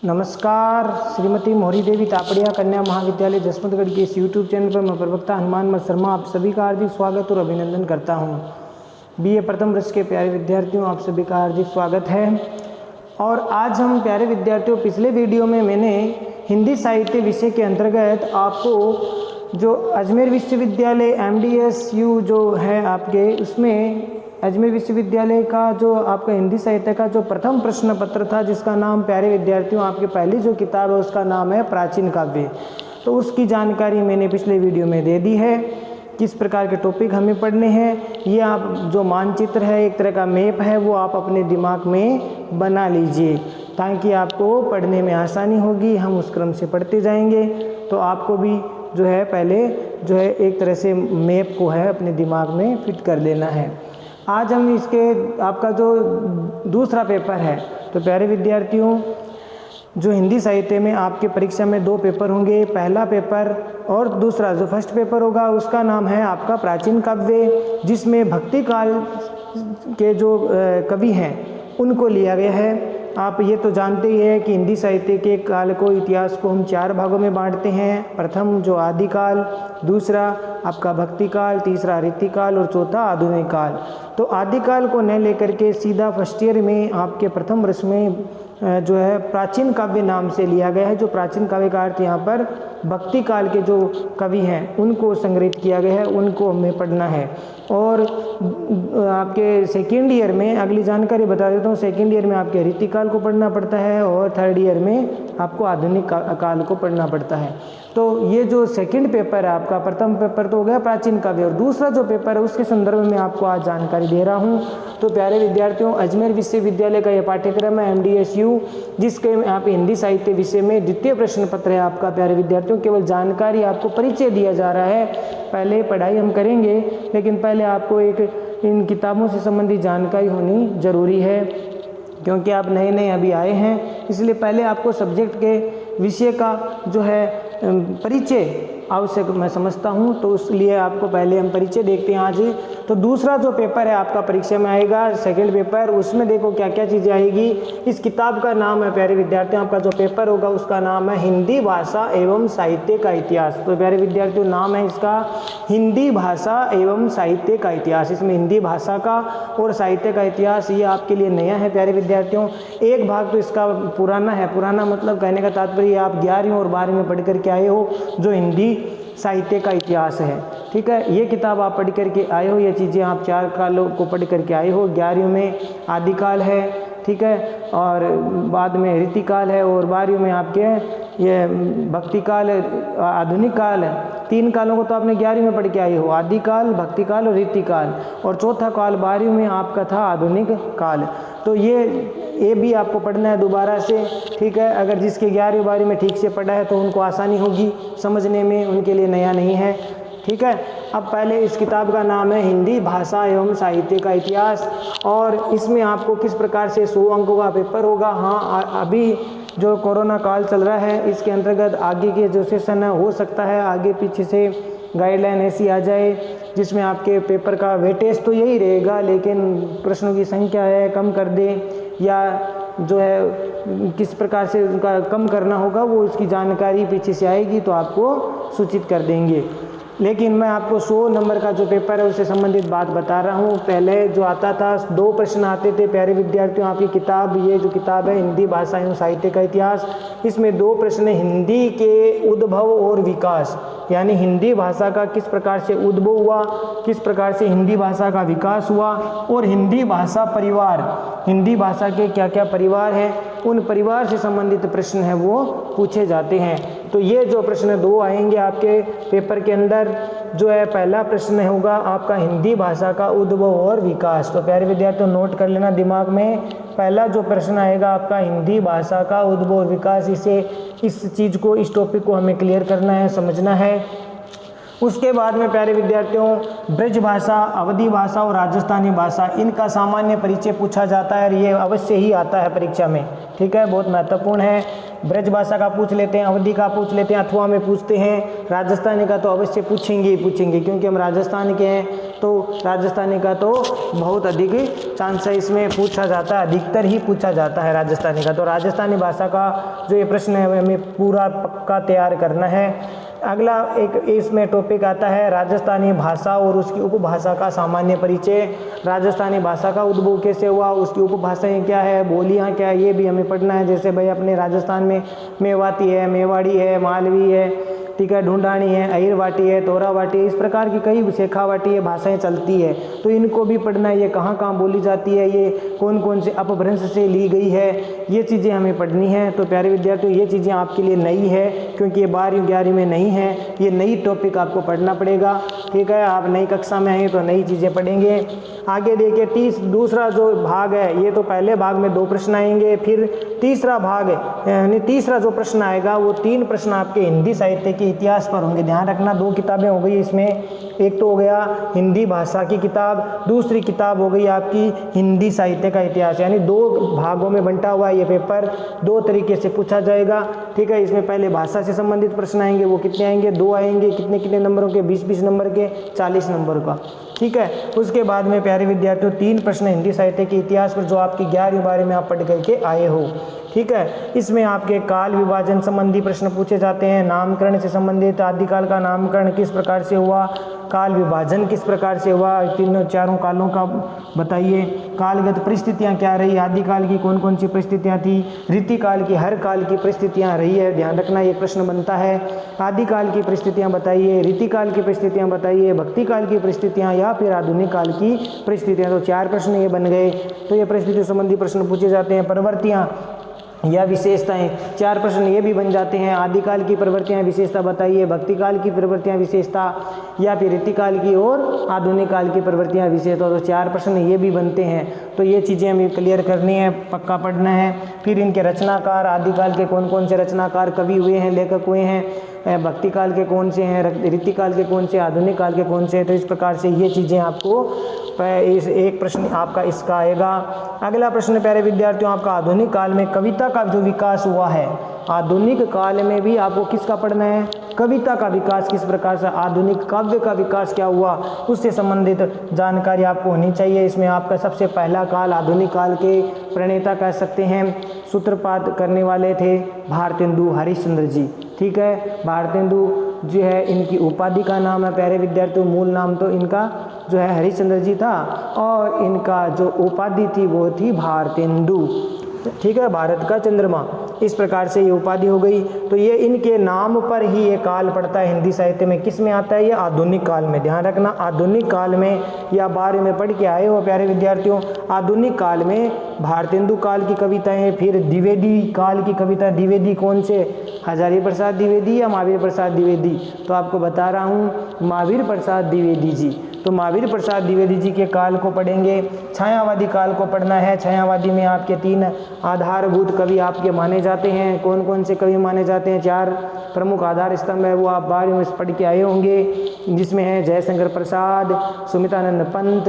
नमस्कार। श्रीमती मोहरी देवी तापड़िया कन्या महाविद्यालय जसवंतगढ़ के इस यूट्यूब चैनल पर मैं प्रवक्ता हनुमान शर्मा आप सभी का हार्दिक स्वागत और अभिनंदन करता हूं। बीए प्रथम वर्ष के प्यारे विद्यार्थियों, आप सभी का हार्दिक स्वागत है। और आज हम प्यारे विद्यार्थियों, पिछले वीडियो में मैंने हिंदी साहित्य विषय के अंतर्गत आपको जो अजमेर विश्वविद्यालय MDSU जो है आपके, उसमें अजमेर विश्वविद्यालय का जो आपका हिंदी साहित्य का जो प्रथम प्रश्न पत्र था, जिसका नाम प्यारे विद्यार्थियों आपके पहली जो किताब है उसका नाम है प्राचीन काव्य, तो उसकी जानकारी मैंने पिछले वीडियो में दे दी है। किस प्रकार के टॉपिक हमें पढ़ने हैं, ये आप जो मानचित्र है, एक तरह का मैप है, वो आप अपने दिमाग में बना लीजिए ताकि आपको पढ़ने में आसानी होगी। हम उस क्रम से पढ़ते जाएंगे, तो आपको भी जो है पहले जो है एक तरह से मैप को है अपने दिमाग में फिट कर लेना है। आज हम इसके आपका जो दूसरा पेपर है, तो प्यारे विद्यार्थियों जो हिंदी साहित्य में आपके परीक्षा में 2 पेपर होंगे, पहला पेपर और दूसरा जो फर्स्ट पेपर होगा उसका नाम है आपका प्राचीन काव्य, जिसमें भक्ति काल के जो कवि हैं उनको लिया गया है। आप ये तो जानते ही हैं कि हिंदी साहित्य के काल को, इतिहास को हम 4 भागों में बांटते हैं। प्रथम जो आदिकाल, दूसरा आपका भक्ति काल, तीसरा रीतिकाल और चौथा आधुनिक काल। तो आदिकाल को न लेकर के सीधा फर्स्ट ईयर में आपके प्रथम वर्ष में जो है प्राचीन काव्य नाम से लिया गया है। जो प्राचीन काव्य का अर्थ यहाँ पर भक्ति काल के जो कवि हैं उनको संग्रहित किया गया है, उनको हमें पढ़ना है। और आपके सेकेंड ईयर में अगली जानकारी बता देता हूँ, सेकेंड ईयर में आपके रीतिकाल को पढ़ना पड़ता है और थर्ड ईयर में आपको आधुनिक काल को पढ़ना पड़ता है। तो ये जो सेकंड पेपर है आपका, प्रथम पेपर तो हो गया प्राचीन काव्य, और दूसरा जो पेपर है उसके संदर्भ में आपको आज जानकारी दे रहा हूँ। तो प्यारे विद्यार्थियों, अजमेर विश्वविद्यालय का ये पाठ्यक्रम है MDSU, जिसके यहाँ पे हिंदी साहित्य विषय में द्वितीय प्रश्न पत्र है आपका। प्यारे विद्यार्थियों, केवल जानकारी आपको परिचय दिया जा रहा है, पहले पढ़ाई हम करेंगे, लेकिन पहले आपको एक इन किताबों से संबंधित जानकारी होनी जरूरी है, क्योंकि आप नए नए अभी आए हैं, इसलिए पहले आपको सब्जेक्ट के विषय का जो है परिचय आवश्यक मैं समझता हूं। तो इसलिए आपको पहले हम परिचय देखते हैं आज। तो दूसरा जो पेपर है आपका परीक्षा में आएगा, सेकंड पेपर, उसमें देखो क्या क्या चीज़ें आएगी। इस किताब का नाम है प्यारे विद्यार्थियों, आपका जो पेपर होगा उसका नाम है हिंदी भाषा एवं साहित्य का इतिहास। तो प्यारे विद्यार्थियों, नाम है इसका हिंदी भाषा एवं साहित्य का इतिहास। इसमें हिंदी भाषा का और साहित्य का इतिहास ये आपके लिए नया है प्यारे विद्यार्थियों। एक भाग तो इसका पुराना है, पुराना मतलब कहने का तात्पर्य आप 11वीं और 12वीं में पढ़ करके आए हो, जो हिंदी साहित्य का इतिहास है। ठीक है, ये किताब आप पढ़ करके आए हो, ये चीज़ें आप 4 कालों को पढ़ करके आए हो। 11वीं में आदिकाल है, ठीक है, और बाद में रीतिकाल है, और 12वीं में आपके ये भक्ति काल, आधुनिक काल है। 3 कालों को तो आपने 11वीं में पढ़ के आए हो, आदिकाल, भक्ति काल और रीतिकाल, और चौथा काल 12वीं में आपका था आधुनिक काल। तो ये भी आपको पढ़ना है दोबारा से। ठीक है, अगर जिसके 11वीं 12वीं में ठीक से पढ़ा है तो उनको आसानी होगी समझने में, उनके लिए नया नहीं है। ठीक है, अब पहले इस किताब का नाम है हिंदी भाषा एवं साहित्य का इतिहास, और इसमें आपको किस प्रकार से 100 अंकों का पेपर होगा। हाँ, अभी जो कोरोना काल चल रहा है इसके अंतर्गत आगे के जो सेशन है, हो सकता है आगे पीछे से गाइडलाइन ऐसी आ जाए जिसमें आपके पेपर का वेटेज तो यही रहेगा, लेकिन प्रश्नों की संख्या है कम कर दे, या जो है किस प्रकार से उनका कम करना होगा वो उसकी जानकारी पीछे से आएगी तो आपको सूचित कर देंगे। लेकिन मैं आपको 100 नंबर का जो पेपर है उससे संबंधित बात बता रहा हूँ। पहले जो आता था 2 प्रश्न आते थे प्यारे विद्यार्थियों, आपकी किताब, ये जो किताब है हिंदी भाषा एवं साहित्य का इतिहास, इसमें 2 प्रश्न हिंदी के उद्भव और विकास, यानी हिंदी भाषा का किस प्रकार से उद्भव हुआ, किस प्रकार से हिंदी भाषा का विकास हुआ, और हिंदी भाषा परिवार, हिंदी भाषा के क्या क्या परिवार हैं, उन परिवार से संबंधित प्रश्न हैं वो पूछे जाते हैं। तो ये जो प्रश्न 2 आएंगे आपके पेपर के अंदर, जो है पहला प्रश्न होगा आपका हिंदी भाषा का उद्भव और विकास। तो प्यारे विद्यार्थियों, नोट कर लेना दिमाग में, पहला जो प्रश्न आएगा आपका हिंदी भाषा का उद्भव और विकास। इस चीज़ को, इस टॉपिक को हमें क्लियर करना है, समझना है। उसके बाद में प्यारे विद्यार्थियों ब्रज भाषा, अवधी भाषा और राजस्थानी भाषा, इनका सामान्य परिचय पूछा जाता है, ये अवश्य ही आता है परीक्षा में। ठीक है, बहुत महत्वपूर्ण है। ब्रज भाषा का पूछ लेते हैं, अवधी का पूछ लेते हैं, अथवा में पूछते हैं। राजस्थानी का तो अवश्य पूछेंगे ही पूछेंगे, क्योंकि हम राजस्थान के हैं, तो राजस्थानी का तो बहुत अधिक चांस है, इसमें पूछा जाता है, अधिकतर ही पूछा जाता है राजस्थानी का। तो राजस्थानी भाषा का जो ये प्रश्न है हमें पूरा पक्का तैयार करना है। अगला एक इसमें टॉपिक आता है राजस्थानी भाषा और उसकी उपभाषा का सामान्य परिचय। राजस्थानी भाषा का उद्भव कैसे हुआ, उसकी उपभाषाएं क्या है, बोलियां क्या है, ये भी हमें पढ़ना है। जैसे भाई अपने राजस्थान में मेवाती है, मेवाड़ी है, मालवी है, ठीक है, ढूंढानी है, अहिरवाटी है, तोरावाटी है, इस प्रकार की कई शेखावाटी है भाषाएं चलती है, तो इनको भी पढ़ना है। ये कहाँ कहाँ बोली जाती है, ये कौन कौन से अपभ्रंश से ली गई है, ये चीज़ें हमें पढ़नी है। तो प्यारे विद्यार्थियों, ये चीज़ें आपके लिए नई है, क्योंकि ये 12वीं 11वीं में नहीं है, ये नई टॉपिक आपको पढ़ना पड़ेगा, ठीक है। आप नई कक्षा में आए तो नई चीज़ें पढ़ेंगे। आगे देखिए दूसरा जो भाग है, ये तो पहले भाग में 2 प्रश्न आएंगे, फिर तीसरा भाग यानी तीसरा जो प्रश्न आएगा वो 3 प्रश्न आपके हिंदी साहित्य के इतिहास पर होंगे। ध्यान रखना, 2 किताबें हो गई इसमें, एक तो हो गया हिंदी भाषा की किताब, दूसरी किताब हो गई आपकी हिंदी साहित्य का इतिहास, यानी 2 भागों में बंटा हुआ ये पेपर, 2 तरीके से पूछा जाएगा, ठीक है। इसमें पहले भाषा से संबंधित प्रश्न आएंगे, वो कितने आएंगे, 2 आएंगे, कितने कितने नंबरों के, 20-20 नंबर के, 40 नंबर का, ठीक है। उसके बाद में प्यारे विद्यार्थियों 3 प्रश्न हिंदी साहित्य के इतिहास पर, जो आपकी 11वीं 12वीं में आप पढ़ करके आए हो, ठीक है। इसमें आपके काल विभाजन संबंधी प्रश्न पूछे जाते हैं, नामकरण से संबंधित, आदिकाल का नामकरण किस प्रकार से हुआ, काल विभाजन किस प्रकार से हुआ, तीनों चारों कालों का बताइए, कालगत परिस्थितियां क्या रही, आदिकाल की कौन कौन सी परिस्थितियां थी, रीतिकाल की हर काल की परिस्थितियां रही है, ध्यान रखना ये प्रश्न बनता है। आदिकाल की परिस्थितियां बताइए, रीतिकाल की परिस्थितियां बताइए, भक्ति काल की परिस्थितियां, या फिर आधुनिक काल की परिस्थितियां। तो 4 प्रश्न ये बन गए। तो ये परिस्थिति संबंधी प्रश्न पूछे जाते हैं। प्रवृत्तियां या विशेषताएं, 4 प्रश्न ये भी बन जाते हैं। आदिकाल की प्रवृत्तियां विशेषता बताइए, भक्ति काल की प्रवृत्तियां विशेषता, या फिर रीतिकाल की और आधुनिक काल की प्रवृत्तियां विशेषता। तो 4 प्रश्न ये भी बनते हैं। तो ये चीज़ें हमें क्लियर करनी है, पक्का पढ़ना है। फिर इनके रचनाकार, आदिकाल के कौन कौन से रचनाकार कवि हुए हैं, लेखक हुए हैं, भक्ति काल के कौन से हैं, रीतिकाल के कौन से, आधुनिक काल के कौन से हैं। तो इस प्रकार से ये चीज़ें आपको इस एक प्रश्न आपका इसका आएगा। अगला प्रश्न प्यारे विद्यार्थियों आपका, आधुनिक काल में कविता का जो विकास हुआ है, आधुनिक काल में भी आपको किसका पढ़ना है, कविता का विकास किस प्रकार से, आधुनिक काव्य का विकास क्या हुआ, उससे संबंधित जानकारी आपको होनी चाहिए। इसमें आपका सबसे पहला काल, आधुनिक काल के प्रणेता कह सकते हैं, सूत्रपात करने वाले थे भारतेंदु हरिश्चंद्र जी, ठीक है। भारतेंदु जो है इनकी उपाधि का नाम है प्यारे विद्यार्थियों, मूल नाम तो इनका जो है हरिश्चंद्र जी था, और इनका जो उपाधि थी वो थी भारतेंदु, ठीक है, भारत का चंद्रमा, इस प्रकार से ये उपाधि हो गई। तो ये इनके नाम पर ही ये काल पड़ता है हिंदी साहित्य में। किस में आता है ये, आधुनिक काल में। ध्यान रखना, आधुनिक काल में, या 12वीं में पढ़ के आए हो प्यारे विद्यार्थियों, आधुनिक काल में भारतेंदु काल की कविताएं, फिर द्विवेदी काल की कविता। द्विवेदी कौन से, हजारी प्रसाद द्विवेदी या महावीर प्रसाद द्विवेदी? तो आपको बता रहा हूँ, महावीर प्रसाद द्विवेदी जी। तो महावीर प्रसाद द्विवेदी जी के काल को पढ़ेंगे। छायावादी काल को पढ़ना है। छायावादी में आपके 3 आधारभूत कवि आपके माने जाते हैं। कौन कौन से कवि माने जाते हैं? 4 प्रमुख आधार स्तंभ है, वो आप 12वीं में पढ़ के आए होंगे, जिसमें है जयशंकर प्रसाद, सुमितानंद पंत,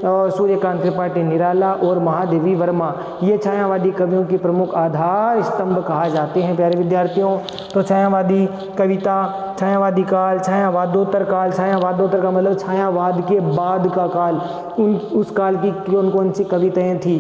और सूर्यकांत त्रिपाठी निराला और महादेवी वर्मा। ये छायावादी कवियों की प्रमुख आधार स्तंभ कहा जाते हैं प्यारे विद्यार्थियों। तो छायावादी कविता, छायावादी काल, छायावादोत्तर काल, छायावादोत्तर का मतलब छायावाद के बाद का काल, उस काल की कौन कौन सी कविताएं थी?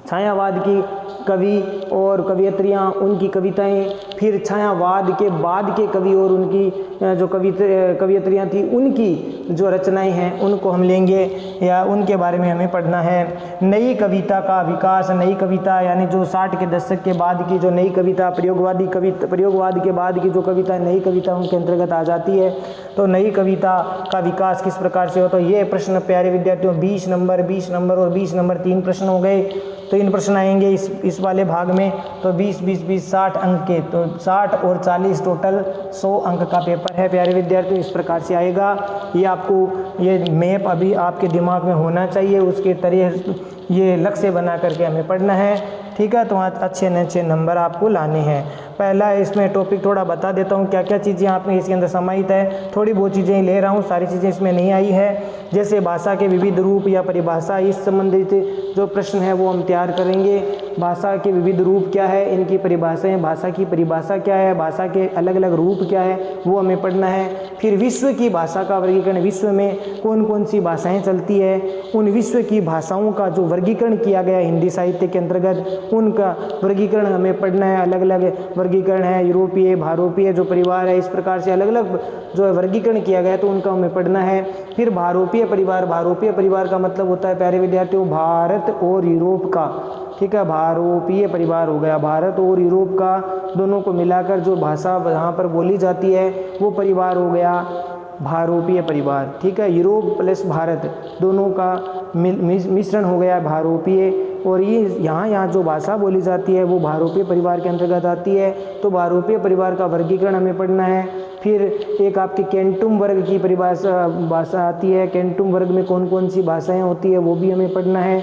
छायावाद की कवि और कवियत्रियाँ, उनकी कविताएं, फिर छायावाद के बाद के कवि और उनकी जो कवियत्रियाँ थी, उनकी जो रचनाएं हैं उनको हम लेंगे, या उनके बारे में हमें पढ़ना है। नई कविता का विकास, नई कविता यानी जो 60 के दशक के बाद की जो नई कविता, प्रयोगवाद के बाद की जो कविता, नई कविता उनके अंतर्गत आ जाती है। तो नई कविता का विकास किस प्रकार से हो? तो ये प्रश्न प्यारे विद्यार्थियों 20 नंबर और 20 नंबर 3 प्रश्न हो गए। तो इन प्रश्न आएंगे इस वाले भाग में। तो 20 60 अंक के, तो 60 और 40 टोटल 100 अंक का पेपर है प्यारे विद्यार्थियों। इस प्रकार से आएगा। ये आपको ये मैप अभी आपके दिमाग में होना चाहिए, उसके तरह ये लक्ष्य बना करके हमें पढ़ना है, ठीक है। तो अच्छे नंबर आपको लाने हैं। पहला इसमें टॉपिक थोड़ा बता देता हूँ, क्या क्या चीज़ें आप में इसके अंदर समाहित है। थोड़ी बहुत चीज़ें ले रहा हूँ, सारी चीज़ें इसमें नहीं आई है। जैसे भाषा के विविध रूप या परिभाषा, इस संबंधित जो प्रश्न है वो हम तैयार करेंगे। भाषा के विविध रूप क्या है, इनकी परिभाषाएं, भाषा की परिभाषा क्या है, भाषा के अलग अलग रूप क्या है वो हमें पढ़ना है। फिर विश्व की भाषा का वर्गीकरण, विश्व में कौन कौन सी भाषाएं चलती है, उन विश्व की भाषाओं का जो वर्गीकरण किया गया हिंदी साहित्य के अंतर्गत उनका वर्गीकरण हमें पढ़ना है। अलग अलग वर्गीकरण है, यूरोपीय, भारोपीय जो परिवार है, इस प्रकार से अलग अलग जो है वर्गीकरण किया गया है तो उनका हमें पढ़ना है। फिर भारोपीय परिवार, भारोपीय परिवार का मतलब होता है प्यारे विद्यार्थियों भारत और यूरोप का, ठीक है, भारोपीय परिवार हो गया, भारत और यूरोप का दोनों को मिलाकर जो भाषा यहाँ पर बोली जाती है वो परिवार हो गया भारोपीय परिवार, ठीक है, यूरोप प्लस भारत दोनों का मिश्रण हो गया भारोपीय। और ये यहाँ जो भाषा बोली जाती है वो भारोपीय परिवार के अंतर्गत आती है, तो भारोपीय परिवार का वर्गीकरण हमें पढ़ना है। फिर एक आपकी कैंटुम वर्ग की परिभाषा भाषा आती है, कैंटुम वर्ग में कौन कौन सी भाषाएं होती है वो भी हमें पढ़ना है।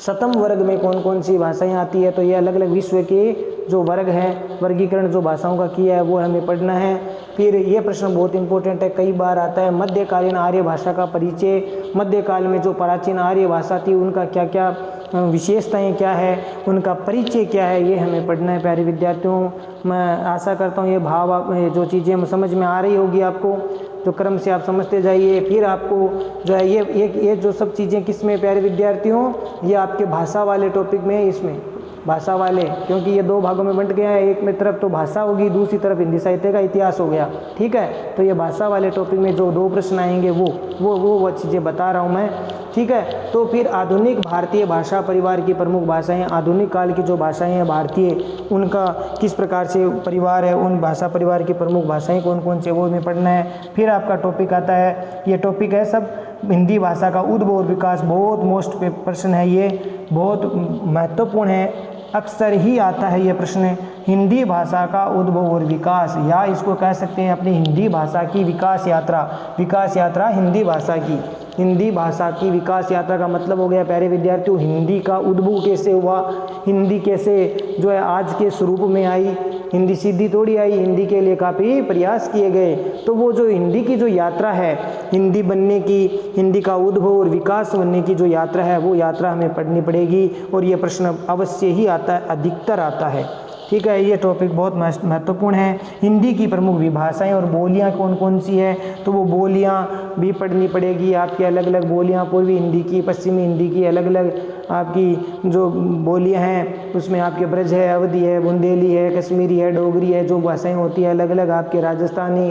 शतम वर्ग में कौन कौन सी भाषाएं आती है, तो ये अलग अलग विश्व के जो वर्ग हैं, वर्गीकरण जो भाषाओं का किया है वो हमें पढ़ना है। फिर ये प्रश्न बहुत इंपॉर्टेंट है, कई बार आता है, मध्यकालीन आर्य भाषा का परिचय, मध्यकाल में जो प्राचीन आर्य भाषा थी उनका क्या क्या विशेषताएं क्या है, उनका परिचय क्या है, ये हमें पढ़ना है प्यारे विद्यार्थियों। मैं आशा करता हूँ ये भाव जो चीज़ें समझ में आ रही होगी आपको, जो क्रम से आप समझते जाइए। फिर आपको जो है ये जो सब चीज़ें किस में प्यारे विद्यार्थियों, ये आपके भाषा वाले टॉपिक में है, इसमें भाषा वाले, क्योंकि ये दो भागों में बंट गया है, एक में तरफ तो भाषा होगी, दूसरी तरफ हिंदी साहित्य का इतिहास हो गया, ठीक है। तो ये भाषा वाले टॉपिक में जो दो प्रश्न आएंगे वो चीज़ें बता रहा हूँ मैं, ठीक है। तो फिर आधुनिक भारतीय भाषा परिवार की प्रमुख भाषाएं, आधुनिक काल की जो भाषाएं हैं भारतीय, उनका किस प्रकार से परिवार है, उन भाषा परिवार की प्रमुख भाषाएं कौन कौन से वो हमें पढ़ना है। फिर आपका टॉपिक आता है, ये टॉपिक है सब हिंदी भाषा का उद्भव और विकास, बहुत मोस्ट प्रश्न है, ये बहुत महत्वपूर्ण है, अक्सर ही आता है ये प्रश्न। हिंदी भाषा का उद्भव और विकास, या इसको कह सकते हैं अपनी हिंदी भाषा की विकास यात्रा, विकास यात्रा हिंदी भाषा की, हिंदी भाषा की विकास यात्रा का मतलब हो गया प्यारे विद्यार्थियों हिंदी का उद्भव कैसे हुआ, हिंदी कैसे जो है आज के स्वरूप में आई, हिंदी सीधी थोड़ी आई, हिंदी के लिए काफ़ी प्रयास किए गए। तो वो जो हिंदी की जो यात्रा है, हिंदी बनने की, हिंदी का उद्भव और विकास बनने की जो यात्रा है वो यात्रा हमें पढ़नी पड़ेगी, और ये प्रश्न अवश्य ही आता है, अधिकतर आता है, ठीक है। ये टॉपिक बहुत महत्वपूर्ण है। हिंदी की प्रमुख विभाषाएं और बोलियां कौन कौन सी है, तो वो बोलियां भी पढ़नी पड़ेगी आपकी, अलग अलग बोलियां, पूर्वी हिंदी की, पश्चिमी हिंदी की, अलग अलग आपकी जो बोलियां हैं उसमें आपके ब्रज है, अवधी है, बुंदेली है, कश्मीरी है, डोगरी है, जो भाषाएं होती है अलग अलग आपके, राजस्थानी,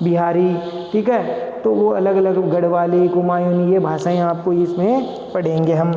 बिहारी, ठीक है। तो वो अलग अलग गढ़वाली, कुमायूनी, ये भाषाएँ आपको इसमें पढ़ेंगे हम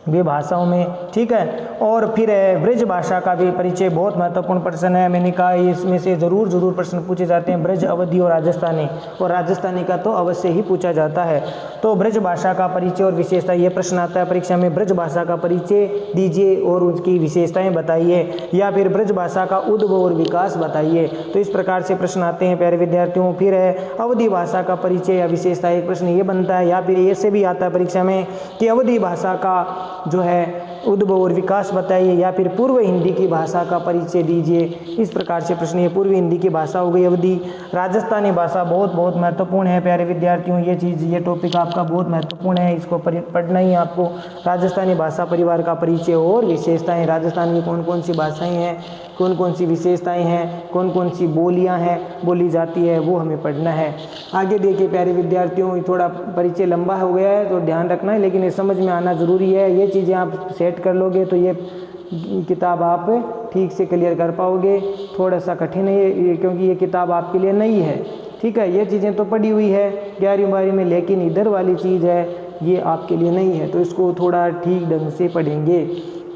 वे भाषाओं में, ठीक है। और फिर ब्रज भाषा का भी परिचय बहुत महत्वपूर्ण प्रश्न है, मैंने कहा इसमें से ज़रूर प्रश्न पूछे जाते हैं, ब्रज, अवधी और राजस्थानी का तो अवश्य ही पूछा जाता है। तो ब्रज भाषा का परिचय और विशेषता, ये प्रश्न आता है परीक्षा में, ब्रज भाषा का परिचय दीजिए और उसकी विशेषताएं बताइए, या फिर ब्रज भाषा का उद्भव और विकास बताइए। तो इस प्रकार से प्रश्न आते हैं प्यारे विद्यार्थियों। फिर अवधी भाषा का परिचय या विशेषता, एक प्रश्न ये बनता है, या फिर ऐसे भी आता है परीक्षा में कि अवधी भाषा का जो है उद्भव और विकास बताइए, या फिर पूर्व हिंदी की भाषा का परिचय दीजिए। इस प्रकार से प्रश्न, ये पूर्व हिंदी की भाषा हो गई अवधी। राजस्थानी भाषा बहुत महत्वपूर्ण है प्यारे विद्यार्थियों, ये चीज़, ये टॉपिक आपका बहुत महत्वपूर्ण है, इसको पढ़ना ही आपको। राजस्थानी भाषा परिवार का परिचय और विशेषताएं, राजस्थान की कौन कौन सी भाषाएं हैं, कौन कौन सी विशेषताएं हैं, कौन कौन सी बोलियां हैं बोली जाती है, वो हमें पढ़ना है। आगे देखिए प्यारे विद्यार्थियों, थोड़ा परिचय लंबा हो गया है तो ध्यान रखना है, लेकिन ये समझ में आना ज़रूरी है। ये चीज़ें आप सेट कर लोगे तो ये किताब आप ठीक से क्लियर कर पाओगे। थोड़ा सा कठिन है ये, क्योंकि ये किताब आपके लिए नई है, ठीक है। ये चीज़ें तो पढ़ी हुई है 11वीं 12वीं में, लेकिन इधर वाली चीज़ है ये आपके लिए नहीं है, तो इसको थोड़ा ठीक ढंग से पढ़ेंगे,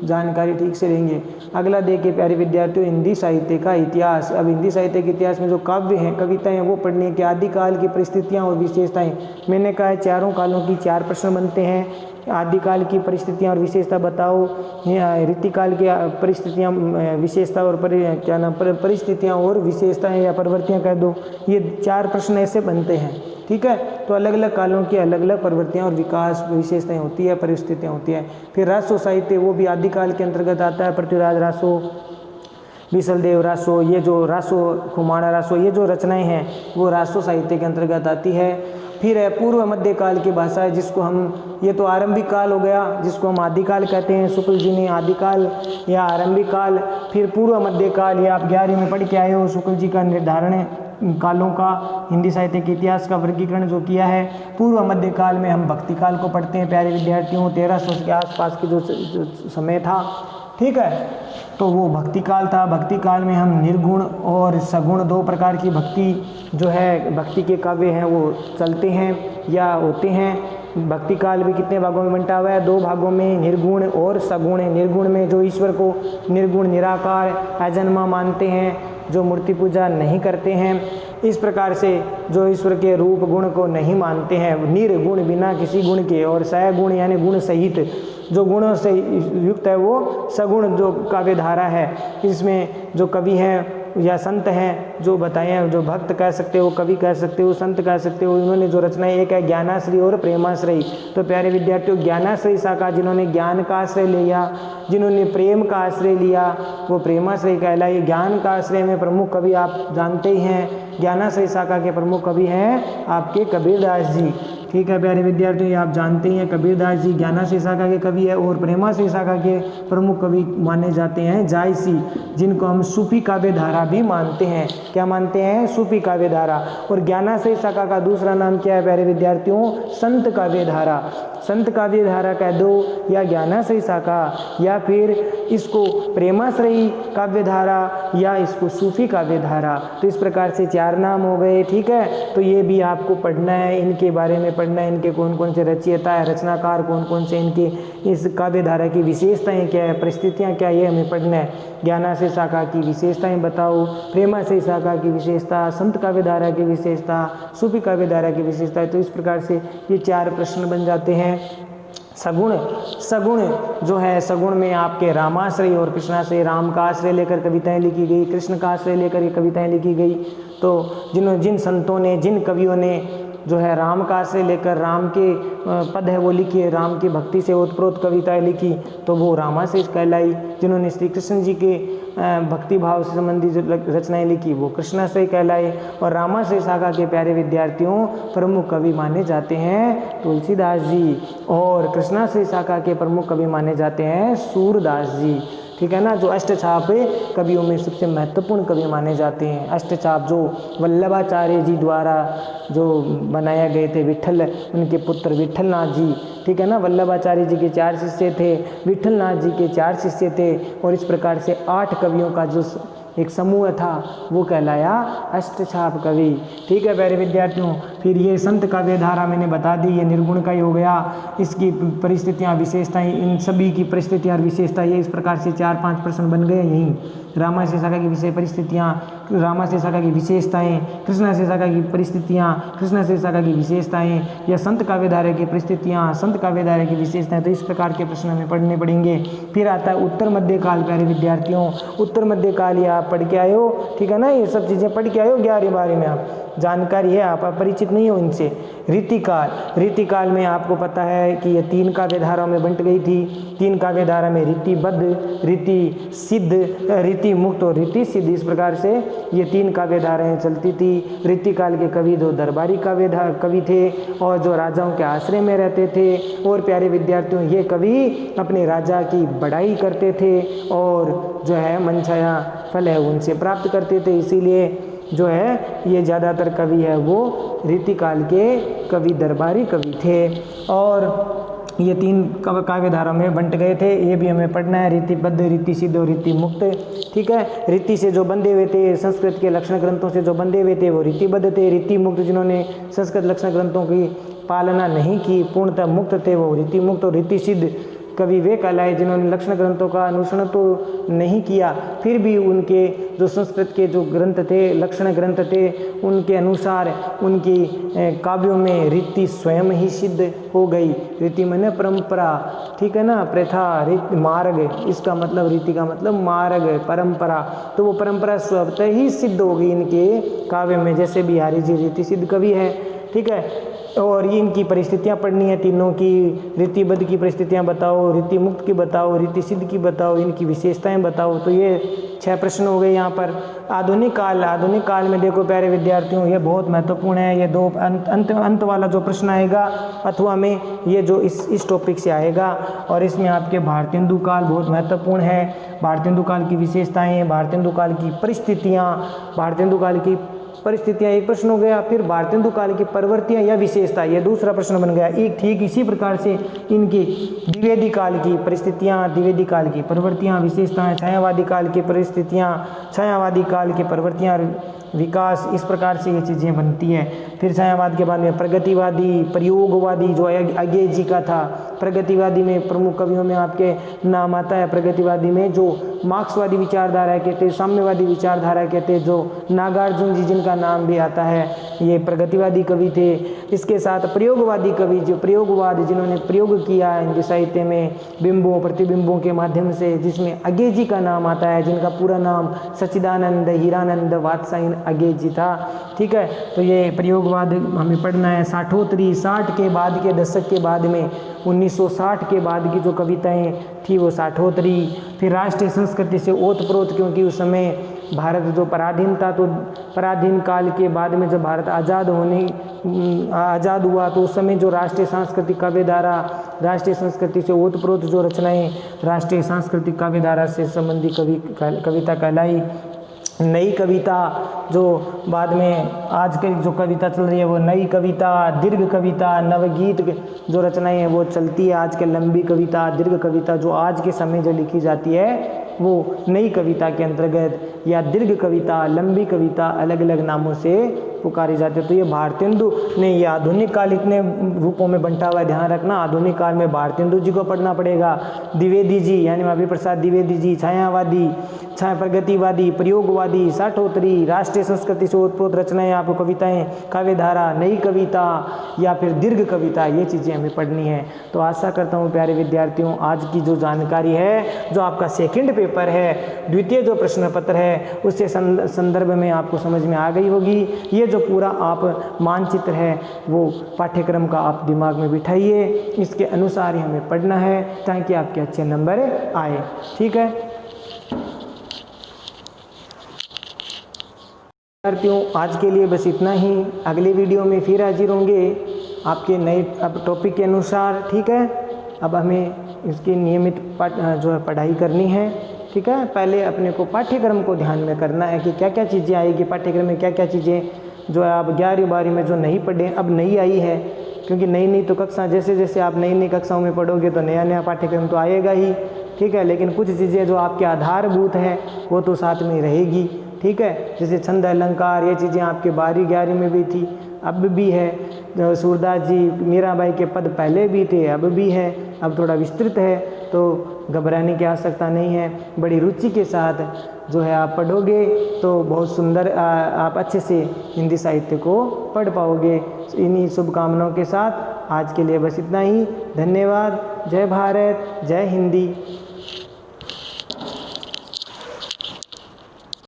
जानकारी ठीक से लेंगे। अगला देखिए प्यारे विद्यार्थियों, हिंदी साहित्य का इतिहास। अब हिंदी साहित्य के इतिहास में जो काव्य हैं, कविताएं, वो पढ़ने के आदिकाल की परिस्थितियां और विशेषताएं। मैंने कहा है चारों कालों की 4 प्रश्न बनते हैं। आदिकाल की परिस्थितियां और विशेषता बताओ, रीतिकाल की परिस्थितियां, विशेषता और परिस्थितियां और विशेषताएं या प्रवृत्तियां कह दो। ये 4 प्रश्न ऐसे बनते हैं, ठीक है। तो अलग अलग कालों की अलग अलग प्रवृत्तियां और विकास विशेषताएं होती है, परिस्थितियां होती है। फिर रासो साहित्य, वो भी आदिकाल के अंतर्गत आता है। पृथ्वीराज रासो, विशलदेव रासो, ये जो रासो, खुमाणा रासो, ये जो रचनाएं हैं वो रासो साहित्य के अंतर्गत आती है। फिर है पूर्व मध्यकाल की भाषा है, जिसको हम, ये तो आरंभिक काल हो गया जिसको हम आदिकाल कहते हैं, शुक्ल जी ने आदिकाल या आरंभिक काल। फिर पूर्व मध्यकाल, ये आप 11वीं में पढ़ के आए हो, शुक्ल जी का निर्धारण है कालों का, हिंदी साहित्य के इतिहास का वर्गीकरण जो किया है। पूर्व मध्यकाल में हम भक्ति काल को पढ़ते हैं प्यारे विद्यार्थियों, 1300 के आसपास की जो समय था, ठीक है, तो वो भक्ति काल था। भक्ति काल में हम निर्गुण और सगुण दो प्रकार की भक्ति जो है, भक्ति के काव्य हैं वो चलते हैं या होते हैं। भक्ति काल भी कितने भागों में बंटा हुआ है? 2 भागों में, निर्गुण और सगुण। निर्गुण में जो ईश्वर को निर्गुण निराकार अजन्मा मानते हैं, जो मूर्ति पूजा नहीं करते हैं, इस प्रकार से जो ईश्वर के रूप गुण को नहीं मानते हैं, निर्गुण बिना किसी गुण के, और सगुण यानी गुण सहित, जो गुणों से युक्त है वो सगुण जो काव्य धारा है। इसमें जो कवि हैं या संत हैं जो बताए हैं, जो भक्त कह सकते हो, कवि कह सकते हो, संत कह सकते हो, इन्होंने जो रचनाएं, एक है ज्ञानाश्रय और प्रेमाश्रय। तो प्यारे विद्यार्थियों, ज्ञानाश्रय शाखा जिन्होंने ज्ञान का आश्रय लिया, जिन्होंने प्रेम का आश्रय लिया, वो प्रेमाश्रय कहलाए। ज्ञान का आश्रय में प्रमुख कवि आप जानते ही हैं, ज्ञानाश्रय शाखा के प्रमुख कवि हैं आपके कबीरदास जी, ठीक है प्यारे विद्यार्थियों, ये आप जानते हैं कबीरदास जी ज्ञानाश्रय शाखा के कवि है। और प्रेमाश्रय शाखा के प्रमुख कवि माने जाते हैं जायसी, जिनको हम सूफी काव्य धारा भी मानते हैं। क्या मानते हैं? सूफी काव्य धारा। और ज्ञानाश्रय शाखा का दूसरा नाम क्या है प्यारे विद्यार्थियों? संत काव्य धारा। संत काव्य धारा कह दो या ज्ञानाश्रय शाखा, या फिर इसको प्रेमाश्रयी काव्य धारा, या इसको सूफी काव्य धारा। तो इस प्रकार से 4 नाम हो गए, ठीक है। तो ये भी आपको पढ़ना है, इनके बारे में पढ़ना है, इनके कौन कौन से रचयिता है, रचनाकार कौन कौन से, इनके इस काव्य धारा की विशेषताएं क्या है, परिस्थितियां क्या, ये हमें पढ़ना है। ज्ञानाश्रय शाखा की विशेषताएं बताओ, प्रेमाश्रय शाखा की विशेषता, संत काव्य धारा की विशेषता, सूफी काव्य धारा की विशेषता। तो इस प्रकार से ये 4 प्रश्न बन जाते हैं। सगुण, सगुण जो है, सगुण में आपके रामाश्रय और कृष्णाश्रय, राम का आश्रय लेकर कविताएं लिखी गई, कृष्ण का आश्रय लेकर ये कविताएं लिखी गई। तो जिन संतों ने, जिन कवियों ने जो है राम का आश्रय लेकर राम के पद है वो लिखी, राम की भक्ति से ओतप्रोत कविताएं लिखी, तो वो रामाश्रय कहलाई। जिन्होंने श्री कृष्ण जी के भक्ति भाव से संबंधित रचनाएं लिखी वो कृष्णाश्रय कहलाए। और रामाश्रय शाखा के प्यारे विद्यार्थियों प्रमुख कवि माने जाते हैं तुलसीदास जी, और कृष्णाश्रय शाखा के प्रमुख कवि माने जाते हैं सूरदास जी, ठीक है ना। जो अष्टछाप कवियों में सबसे महत्वपूर्ण कवि माने जाते हैं। अष्टछाप जो वल्लभाचार्य जी द्वारा जो बनाया गए थे, विठल, उनके पुत्र विठलनाथ जी, ठीक है ना। वल्लभाचार्य जी के 4 शिष्य थे, विठलनाथ जी के 4 शिष्य थे, और इस प्रकार से 8 कवियों का जो एक समूह था वो कहलाया अष्टछाप कवि, ठीक है प्यारे विद्यार्थियों। फिर ये संत काव्य धारा मैंने बता दी, ये निर्गुण का ही हो गया। इसकी परिस्थितियाँ, विशेषताएं, इन सभी की परिस्थितियाँ और विशेषता, ये इस प्रकार से 4-5 प्रश्न बन गए यहीं। रामाश्रय शाखा की विषय परिस्थितियाँ, रामाश्रय शाखा की विशेषताएं, कृष्णाश्रय शाखा की परिस्थितियाँ, कृष्णाश्रय शाखा की विशेषताएं, या संत काव्य धारा की परिस्थितियाँ, संत काव्य धारा की विशेषताएं। तो इस प्रकार के प्रश्न हमें पढ़ने पड़ेंगे। फिर आता है उत्तर मध्यकाल प्यारे विद्यार्थियों। उत्तर मध्यकाल ये आप पढ़ के आए हो, ठीक है ना, ये सब चीज़ें पढ़ के आए हो 11वीं 12वीं में, आप जानकारी है, आप परिचित नहीं हो इनसे। रीतिकाल, रीतिकाल में आपको पता है कि ये 3 काव्य धाराओं में बंट गई थी। 3 काव्य धारा में रीतिबद्ध, रीति सिद्ध, रीति मुक्त और रीति सिद्ध, इस प्रकार से ये 3 काव्य धाराएं चलती थी। रीतिकाल के कवि जो दरबारी कवि थे और जो राजाओं के आश्रय में रहते थे। और प्यारे विद्यार्थियों ये कवि अपने राजा की बड़ाई करते थे और जो है मनचाहा फल है उनसे प्राप्त करते थे। इसीलिए जो है ये ज़्यादातर कवि है वो रीतिकाल के कवि दरबारी कवि थे। और ये 3 काव्य धारा में बंट गए थे, ये भी हमें पढ़ना है। रीतिबद्ध, रीति सिद्ध और रीति मुक्त, ठीक है। रीति से जो बंधे हुए थे, संस्कृत के लक्षण ग्रंथों से जो बंधे हुए थे वो रीतिबद्ध थे। रीति मुक्त जिन्होंने संस्कृत लक्षण ग्रंथों की पालना नहीं की, पूर्णतः मुक्त थे, वो रीति मुक्त। और रीति सिद्ध कवि वे कहलाए जिन्होंने लक्षण ग्रंथों का अनुसरण तो नहीं किया, फिर भी उनके जो संस्कृत के जो ग्रंथ थे, लक्षण ग्रंथ थे, उनके अनुसार उनकी काव्यों में रीति स्वयं ही सिद्ध हो गई। रीति माने परंपरा, ठीक है ना, प्रथा, रीति, मार्ग, इसका मतलब रीति का मतलब मार्ग, परंपरा। तो वो परंपरा स्वतः ही सिद्ध हो गई इनके काव्य में। जैसे बिहारी जी रीति सिद्ध कवि है, ठीक है। और इनकी परिस्थितियाँ पढ़नी है तीनों की। रीतिबद्ध की परिस्थितियाँ बताओ, रीति मुक्त की बताओ, रीति सिद्ध की बताओ, इनकी विशेषताएं बताओ। तो ये 6 प्रश्न हो गए यहाँ पर। आधुनिक काल में देखो प्यारे विद्यार्थियों, ये बहुत महत्वपूर्ण है। ये 2 अंत वाला जो प्रश्न आएगा अथवा में ये जो इस टॉपिक से आएगा, और इसमें आपके भारतेंदु काल बहुत महत्वपूर्ण है। भारतेंदु काल की विशेषताएं, भारतेंदु काल की परिस्थितियां एक प्रश्न हो गया। फिर भारतेंदु काल की प्रवृत्तियां या विशेषता, यह दूसरा प्रश्न बन गया। एक ठीक इसी प्रकार से इनकी द्विवेदी काल की परिस्थितियां, द्विवेदी काल की प्रवृत्तियां, विशेषताएं, छायावादी काल की परिस्थितियां, छायावादी काल की प्रवृत्तियां, विकास, इस प्रकार से ये चीज़ें बनती हैं। फिर छायावाद के बाद में प्रगतिवादी, प्रयोगवादी जो अज्ञेय जी का था। प्रगतिवादी में प्रमुख कवियों में आपके नाम आता है। प्रगतिवादी में जो मार्क्सवादी विचारधारा के थे, साम्यवादी विचारधारा के थे, जो नागार्जुन जी जिनका नाम भी आता है, ये प्रगतिवादी कवि थे। इसके साथ प्रयोगवादी कवि, जो प्रयोगवाद जिन्होंने प्रयोग किया इनके साहित्य में बिंबों प्रतिबिंबों के माध्यम से, जिसमें अज्ञेय जी का नाम आता है, जिनका पूरा नाम सच्चिदानंद हीरानंद वात्सायन अज्ञेय जी था। ठीक है, तो ये प्रयोगवाद हमें पढ़ना है। साठोत्तरी, 60 के बाद के दशक के बाद में 1960 के बाद की जो कविताएं थी वो साठोत्तरी। फिर राष्ट्रीय संस्कृति से ओतप्रोत, क्योंकि उस समय भारत जो पराधीन था, तो पराधीन काल के बाद में जब भारत आज़ाद हुआ तो उस समय जो राष्ट्रीय सांस्कृतिक काव्यधारा, राष्ट्रीय संस्कृति से ओतप्रोत जो रचनाएं राष्ट्रीय सांस्कृतिक काव्यधारा से संबंधी कविता कहलाई। नई कविता, जो बाद में आज की जो कविता चल रही है वो नई कविता, दीर्घ कविता, नवगीत जो रचनाएं हैं वो चलती है आजकल। लंबी कविता, दीर्घ कविता जो आज के समय जो लिखी जाती है वो नई कविता के अंतर्गत, या दीर्घ कविता, लंबी कविता, अलग अलग नामों से पुकारी जाती है। तो ये भारतेंदु ने ये आधुनिक काल इतने रूपों में बंटा हुआ है, ध्यान रखना। आधुनिक काल में भारतेंदु जी को पढ़ना पड़ेगा, द्विवेदी जी यानी महावीर प्रसाद द्विवेदी जी, छायावादी, प्रगतिवादी, प्रयोगवादी, साठोत्तरी, राष्ट्रीय संस्कृति से ओतप्रोत रचनाएं, आपको कविताएं, काव्यधारा, नई कविता या फिर दीर्घ कविता, ये चीज़ें हमें पढ़नी है। तो आशा करता हूँ प्यारे विद्यार्थियों, आज की जो जानकारी है, जो आपका सेकंड पेपर है, द्वितीय जो प्रश्न पत्र है, उससे संदर्भ में आपको समझ में आ गई होगी। ये जो पूरा आप मानचित्र है वो पाठ्यक्रम का आप दिमाग में बिठाइए, इसके अनुसार ही हमें पढ़ना है ताकि आपके अच्छे नंबर आए। ठीक है विद्यार्थियों, आज के लिए बस इतना ही। अगले वीडियो में फिर हाजिर होंगे आपके नए अब टॉपिक के अनुसार। ठीक है, अब हमें इसकी नियमित जो है पढ़ाई करनी है। ठीक है, पहले अपने को पाठ्यक्रम को ध्यान में करना है कि क्या क्या चीज़ें आएगी पाठ्यक्रम में, क्या क्या चीज़ें जो है आप 11वीं 12वीं में जो नहीं पढ़े अब नई आई है, क्योंकि नई तो कक्षा, जैसे जैसे आप नई नई कक्षाओं में पढ़ोगे तो नया नया पाठ्यक्रम तो आएगा ही। ठीक है, लेकिन कुछ चीज़ें जो आपके आधारभूत हैं वो तो साथ में रहेगी। ठीक है, जैसे छंद अलंकार, ये चीज़ें आपके 12वीं 11वीं में भी थी, अब भी है। सूरदास जी, मीराबाई के पद पहले भी थे, अब भी है, अब थोड़ा विस्तृत है, तो घबराने की आवश्यकता नहीं है। बड़ी रुचि के साथ जो है आप पढ़ोगे तो बहुत सुंदर आप अच्छे से हिंदी साहित्य को पढ़ पाओगे। इन्हीं शुभकामनाओं के साथ आज के लिए बस इतना ही। धन्यवाद। जय भारत, जय हिंदी।